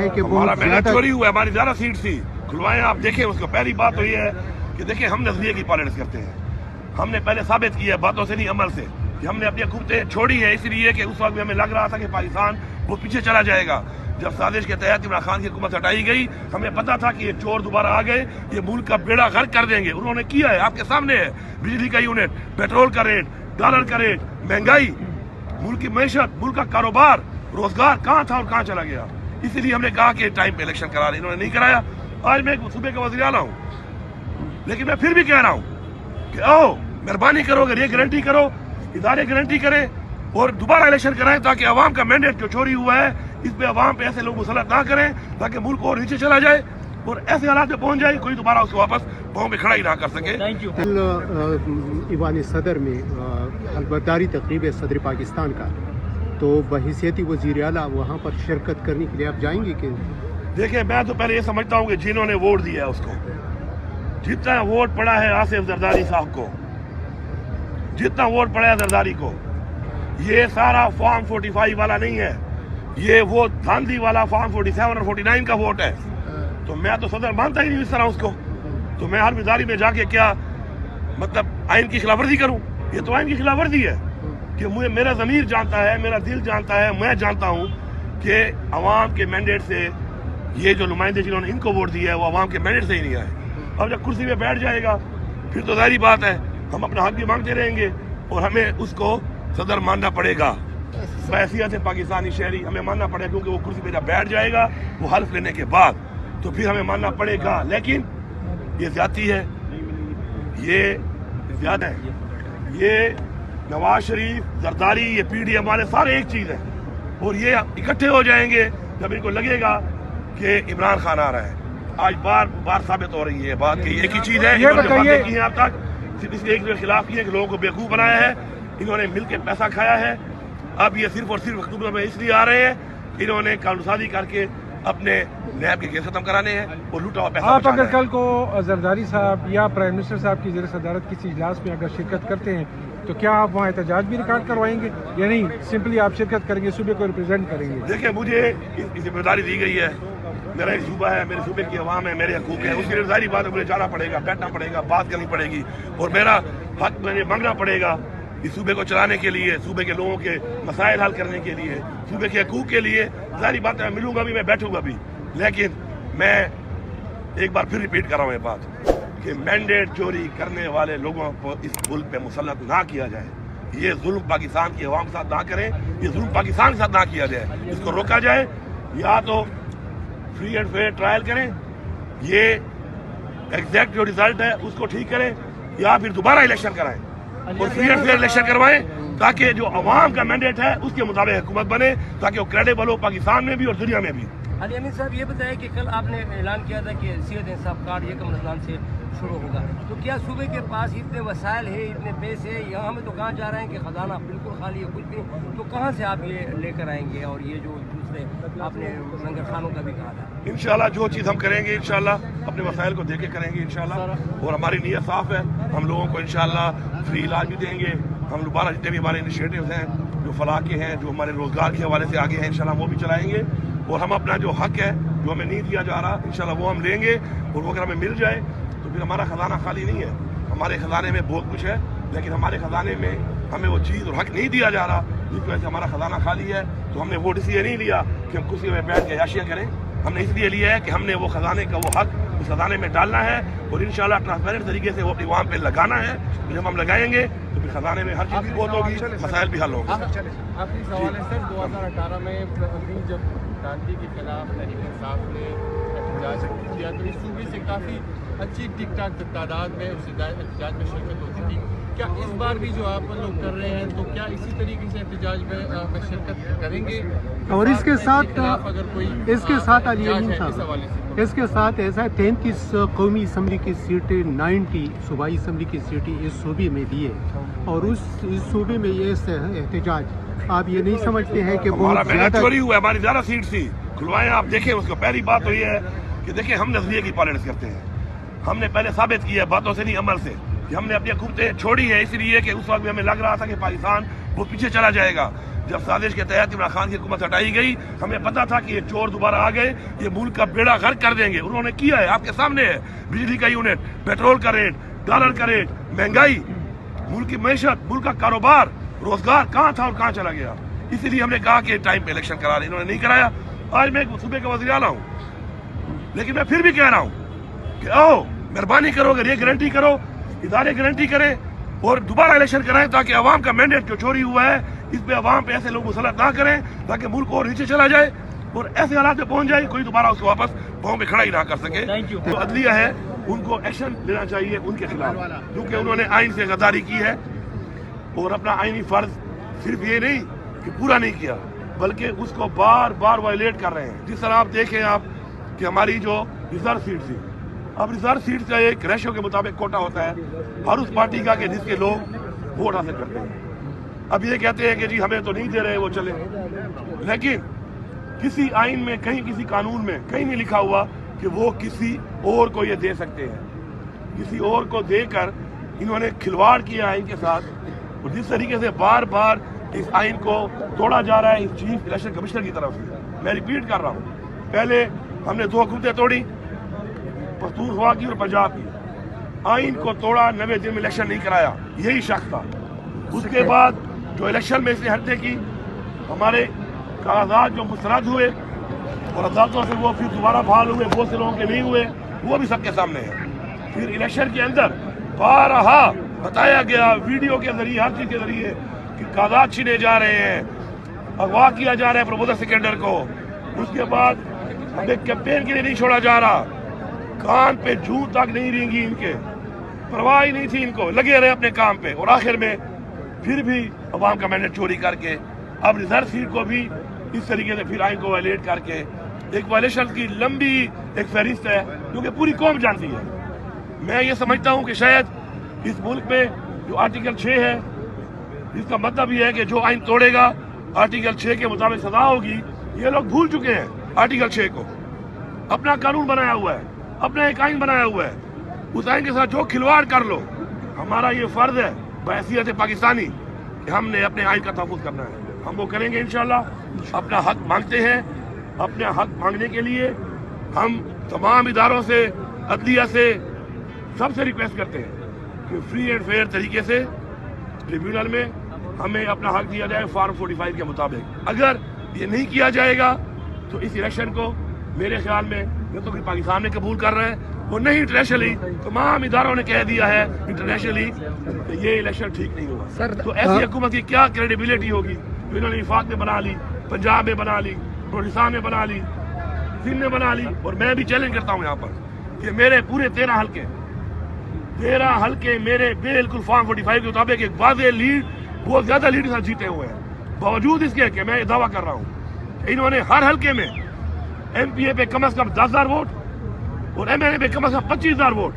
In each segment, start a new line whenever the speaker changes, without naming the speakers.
हमारा मैंने चोरी हुआ, हमारी ज्यादा सीट थी, खुलवाएं आप देखें उसको। पहली बात तो ये है कि देखिए हम नजरिए की पॉलिटिक्स करते हैं। हमने पहले साबित किया है बातों से नहीं अमल से कि हमने अपनी हुकूमतें छोड़ी है इसलिए कि उस वक्त में हमें लग रहा था कि पाकिस्तान वो पीछे चला जाएगा। जब साजिश के तहत इमरान खान की हुकूमत हटाई गई, हमें पता था कि ये चोर दोबारा आ गए, ये मुल्क का बेड़ा गर्क कर देंगे। उन्होंने किया है, आपके सामने है। बिजली का यूनिट, पेट्रोल का रेट, डॉलर का रेट, महंगाई, मुल्क की मैशत, मुल्क का कारोबार, रोजगार कहाँ था और कहाँ चला गया। इसीलिए हमने कहा कि टाइम पे इलेक्शन करा रहे, इन्होंने नहीं कराया। आज मैं एक सूबे का वज़ीर आला हूँ, लेकिन मैं फिर भी कह रहा हूँ कि आओ मेहरबानी करो, अगर ये गारंटी करो, इदारे गारंटी करें और दोबारा इलेक्शन कराएं ताकि अवाम का मैंडेट जो चोरी हुआ है इस पे अवाम पे ऐसे लोग मुसलत ना करें ताकि मुल्क और नीचे चला जाए और ऐसे हालात में पहुंच जाए कोई दोबारा उसको वापस पाँव में खड़ा ही ना कर सके।
ईवान सदर में हलबरदारी तकरीब है सदर पाकिस्तान का, तो बहैसियत वज़ीर आला वहाँ पर शिरकत करने के लिए आप जाएंगे कि?
देखिए मैं तो पहले ये समझता हूँ कि जिन्होंने वोट दिया है उसको, जितना वोट पड़ा है आसिफ जरदारी साहब को, जितना वोट पड़ा है जरदारी को, ये सारा फॉर्म 45 वाला नहीं है, ये वो धांधली वाला फॉर्म 47 और 49 का वोट है। तो मैं तो सदर मानता ही नहीं इस तरह उसको। तो मैं हर मिजारी में जाके क्या मतलब आइन की खिलाफवर्जी करूं? ये तो आइन की खिलाफवर्जी है कि मुझे मेरा ज़मीर जानता है, मेरा दिल जानता है, मैं जानता हूं कि अवाम के मैंडेट से ये जो नुमाइंदे जिन्होंने इनको वोट दिया है वो अवाम के मैंडेट से ही नहीं आए। अब जब कुर्सी पे बैठ जाएगा फिर तो जाहिर बात है हम अपना हक भी मांगते रहेंगे और हमें उसको सदर मानना पड़ेगा। बहैसियत है पाकिस्तानी शहरी हमें मानना पड़ेगा, क्योंकि वो कुर्सी पे जब बैठ जाएगा वो हल्फ लेने के बाद तो फिर हमें मानना पड़ेगा। लेकिन ये ज्यादती है, ये ज्यादा है, ये नवाज शरीफ, जरदारी, ये PDM वाले सारे एक चीज है और ये इकट्ठे हो जाएंगे जब इनको लगेगा कि इमरान खान आ रहा है। आज बार बार साबित हो रही है बात कि एक ही चीज है। इन्होंने बातें की हैं अब तक, सिर्फ इसलिए एक के खिलाफ किए कि लोगों को बेवकूफ बनाया है, इन्होंने मिलकर पैसा खाया है। अब ये सिर्फ और सिर्फ अक्टूबर में इसलिए आ रहे हैं, इन्होंने कानूनसाजी करके अपने नैब के केस खत्म कराने हैं और लूटा हुआ पैसा।
आप अगर कल को जरदारी साहब या प्राइम मिनिस्टर साहब की ज़ेर सदारत किसी इजलास में अगर शिरकत करते हैं तो क्या आप वहाँ एहतजाज भी रिकॉर्ड करवाएंगे या नहीं, सिंपली आप शिरकत करेंगे, सूबे को रिप्रेजेंट करेंगे?
देखिए मुझे जिम्मेदारी दी गई है, मेरा एक सूबा है, मेरे सूबे की आवाम है, मेरे हकूक है, उसके लिए जाहिर बात है मुझे जाना पड़ेगा, बैठना पड़ेगा, बात करनी पड़ेगी और मेरा हक मुझे मांगना पड़ेगा इस सूबे को चलाने के लिए, सूबे के लोगों के मसाइल हल करने के लिए, सूबे के हकूक के लिए। जाहिर बात है मैं मिलूंगा भी, मैं बैठूंगा भी, लेकिन मैं एक बार फिर रिपीट कर रहा हूँ ये बात कि मैंडेट चोरी करने वाले लोगों को इस मुल्क पे मुसल्लत ना किया जाए। ये जुल्म पाकिस्तान की अवाम के साथ ना करें, ये जुल्म पाकिस्तान के साथ ना किया जाए, इसको रोका जाए। या तो फ्री एंड फेयर ट्रायल करें, ये एग्जैक्ट जो रिजल्ट है उसको ठीक करें, या फिर दोबारा इलेक्शन कराएं और फ्री एंड फेयर इलेक्शन करवाएं ताकि जो अवाम का मैंडेट है उसके मुताबिक हुकूमत बने, ताकि वो क्रेडिबल हो पाकिस्तान में भी और दुनिया में भी।
अली अमीन साहब ये बताया कि कल आपने ऐलान किया था कि सेहत इंसाफ कार्ड ये कमरजान से शुरू होगा, तो क्या सूबे के पास इतने वसाइल है, इतने पैसे है, यहाँ हमें तो कहाँ जा रहे हैं कि खजाना बिल्कुल खाली है, कुछ भी, तो कहाँ से आप ये लेकर आएंगे? और ये जो दूसरे आपने लंगर खानों का भी कहा था,
इंशाल्लाह जो चीज़ हम करेंगे इंशाल्लाह अपने वसाइल को देके करेंगे इंशाल्लाह, और हमारी नीयत साफ है। हम लोगों को इंशाल्लाह फ्री इलाज भी देंगे। हम दोबारा जितने भी हमारे इनिशिएटिव्स हैं जो फलाह के हैं, जो हमारे रोजगार के हवाले से आगे हैं, इंशाल्लाह वो भी चलाएंगे और हम अपना जो हक है जो हमें नहीं दिया जा रहा इंशाल्लाह वो हम लेंगे और वो अगर हमें मिल जाए तो फिर हमारा खजाना खाली नहीं है। हमारे खजाने में बहुत कुछ है, लेकिन हमारे खजाने में हमें वो चीज़ और हक नहीं दिया जा रहा, जिस वजह से हमारा खजाना खाली है। तो हमने वोट इसलिए नहीं लिया कि हम कुर्सी में बैठ के याशिया करें, हमने इसलिए लिया है कि हमने वो खजाने का वो हक उस खजाने में डालना है और इंशाल्लाह ट्रांसपेरेंट तरीके से वो अपनी वहाँ पे लगाना है। तो जब हम लगाएंगे तो फिर खजाने में हर चीज़ की बहुत होगी, मसाइल भी हल होंगे।
आखिरी सवाल है सर, 2018 में जब गांधी के खिलाफ तहरीक इंसाफ ने एहतजाज किया तो इस सूबे से काफ़ी अच्छी ठीक ठाक तादाद में उस एहतजाज में शिरकत होती थी। क्या इस बार भी जो आप लोग कर रहे हैं तो क्या इसी तरीके से एहतजाज में शिरकत करेंगे?
और इसके साथ
अगर कोई
इसके साथ अली अमीन साहब, इसके साथ ऐसा 33 कौमी असम्बली की सीटें, 90 सूबाई असम्बली की सीटें इस सूबे में दी है और इस सूबे में ये एहतजाज आप ये नहीं समझते हैं कि बहुत ज़्यादा
चोरी हुआ है? हमारी ज़्यादा सीट थी, खुलवाएं आप देखें उसको। पहली बात तो ये है कि देखिए हम नजरिए की पॉलिटिक्स करते हैं। हमने पहले साबित किया है बातों से नहीं अमल से कि हमने अपनी हुकूमतें छोड़ी है इसलिए कि उस वक्त में हमें लग रहा था कि पाकिस्तान वो पीछे चला जाएगा। जब साजिश के तहत इमरान खान की हुकूमत हटाई गई, हमें पता था कि ये चोर दोबारा आ गए, ये मुल्क का बेड़ा गर्क कर देंगे। उन्होंने किया है, आपके सामने है। बिजली का यूनिट, पेट्रोल का रेट, डॉलर का रेट, महंगाई, मुल्क की मैशत, मुल्क का कारोबार, रोजगार कहाँ था और कहाँ चला गया। इसीलिए हमने कहा कि टाइम पे इलेक्शन करा रहे, इन्होंने नहीं कराया। आज मैं सूबे का वज़ीर आला हूँ, लेकिन मैं फिर भी कह रहा हूँ कि आओ मेहरबानी करो, अगर ये गारंटी करो, इदारे गारंटी करें और दोबारा इलेक्शन कराएं, ताकि अवाम का मैंडेट जो चोरी हुआ है इस पे अवाम पे ऐसे लोग मुसलत ना करें, ताकि मुल्क और नीचे चला जाए और ऐसे हालात में पहुंच जाए कोई दोबारा उसको वापस पाँव में खड़ा ही ना कर सके। जो अदलिया है उनको एक्शन लेना चाहिए उनके खिलाफ, क्योंकि उन्होंने आइन से गद्दारी की है और अपना आइनी फर्ज सिर्फ ये नहीं कि पूरा नहीं किया, बल्कि उसको बार बार वायलेट कर रहे हैं। जिस तरह आप देखें आप कि हमारी जो रिजर्व सीट थी, अब रिजर्व सीट का एक रेशो के मुताबिक कोटा होता है हर उस पार्टी का कि जिसके लोग वोट हासिल करते हैं। अब ये कहते हैं कि जी हमें तो नहीं दे रहे, वो चले, लेकिन किसी आइन में कहीं, किसी कानून में कहीं नहीं लिखा हुआ कि वो किसी और को ये दे सकते हैं। किसी और को देकर इन्होंने खिलवाड़ किया आइन के साथ, और जिस तरीके से बार बार इस आइन को तोड़ा जा रहा है इस चीफ इलेक्शन कमिश्नर की तरफ से। मैं रिपीट कर रहा हूँ, पहले हमने 2 हुकूमतें तोड़ी, पख्तूनख्वा की और पंजाब की। आइन को तोड़ा, 90 दिन में इलेक्शन नहीं कराया, यही शख्स था। उसके बाद जो इलेक्शन में इसने हरकतें की, हमारे कागजात जो मुस्तरद हुए और अदालतों से वो फिर दोबारा बहाल हुए, बहुत से लोगों के नहीं हुए, वो भी सबके सामने है। फिर इलेक्शन के अंदर बारहा बताया गया वीडियो के जरिए, हर चीज के जरिए कि कागजात छीने जा रहे हैं, अगवा किया जा रहा है प्रमोदर सेकेंडर को। उसके बाद हमें कैंपेन के लिए नहीं छोड़ा जा रहा, कान पे जूं तक नहीं रेंगी, इनके परवाह ही नहीं थी, इनको लगे रहे अपने काम पे। और आखिर में फिर भी अवाम का मैंडेट चोरी करके अब रिजर्व सीट को भी इस तरीके से फिर आइन को वायलेट करके एक वायलेशन की लंबी एक फहरिस्त है, क्योंकि पूरी कौम जानती है। मैं ये समझता हूँ कि शायद इस मुल्क में जो आर्टिकल 6 है, जिसका मतलब ये है कि जो आइन तोड़ेगा आर्टिकल 6 के मुताबिक सजा होगी, ये लोग भूल चुके हैं आर्टिकल 6 को। अपना कानून बनाया हुआ है, अपना एक आइन बनाया हुआ है, उस आइन के साथ जो खिलवाड़ कर लो, हमारा ये फर्ज है बहैसियत पाकिस्तानी कि हमने अपने आइन का तहफ़्फ़ुज़ करना है। हम वो करेंगे इंशाल्लाह। अपना हक मांगते हैं, अपने हक मांगने के लिए हम तमाम इदारों से, अदलिया से, सबसे रिक्वेस्ट करते हैं कि फ्री एंड फेयर तरीके से ट्रिब्यूनल में हमें अपना हक दिया जाए फॉर्म 45 के मुताबिक। अगर ये नहीं किया जाएगा तो इस इलेक्शन को मेरे ख्याल में ये तो पाकिस्तान में कबूल कर रहे हैं और नहीं, इंटरनेशनली तमाम इदारों ने कह दिया है इंटरनेशनली कि ये इलेक्शन ठीक नहीं होगा। सर, तो ऐसी हुकूमत की क्या क्रेडिबिलिटी होगी? तो इन्होंने विफाक में बना ली, पंजाब में बना ली, बलूचिस्तान में बना ली, सिंध में बना ली। और मैं भी चैलेंज करता हूँ यहाँ पर कि मेरे पूरे 13 हल्के मेरे बिल्कुल फॉर्म 45 के मुताबिक एक वाज़ेह लीड, बहुत ज्यादा लीड के साथ जीते हुए हैं। बावजूद इसके कि मैं दावा कर रहा हूँ इन्होंने हर हल्के में MPA पे कम से कम 10,000 वोट और MNA पे कम से कम 25,000 वोट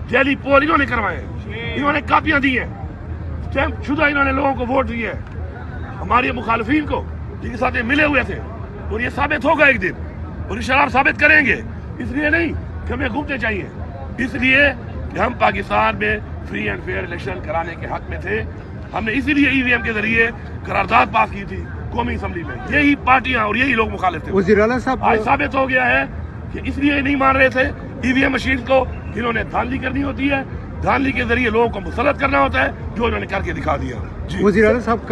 जैली पोल इन्होंने करवाए हैं। इन्होंने कापियां दी हैं, स्टैंप शुदा इन्होंने लोगों को वोट दिए हैं, हमारे मुखालिफिन को जिनके साथ ये मिले हुए थे। और ये साबित होगा एक दिन, और इंशाल्लाह साबित करेंगे। इसलिए नहीं कि हमें घूमते चाहिए, इसलिए कि हम पाकिस्तान में फ्री एंड फेयर इलेक्शन कराने के हक में थे। हमने इसीलिए EVM के जरिए करारदाद पास की थी कौमी असम्बली में। यही पार्टियां और यही लोग मुखालिफ थे।
वज़ीर आला साहब,
आज साबित हो गया है कि इसलिए नहीं मान रहे थे EVM मशीन को, जिन्होंने धांधली करनी होती है, धांधली के जरिए लोगों को मुसल्लत करना होता है, जो इन्होंने करके दिखा दिया।
वज़ीर आला साहब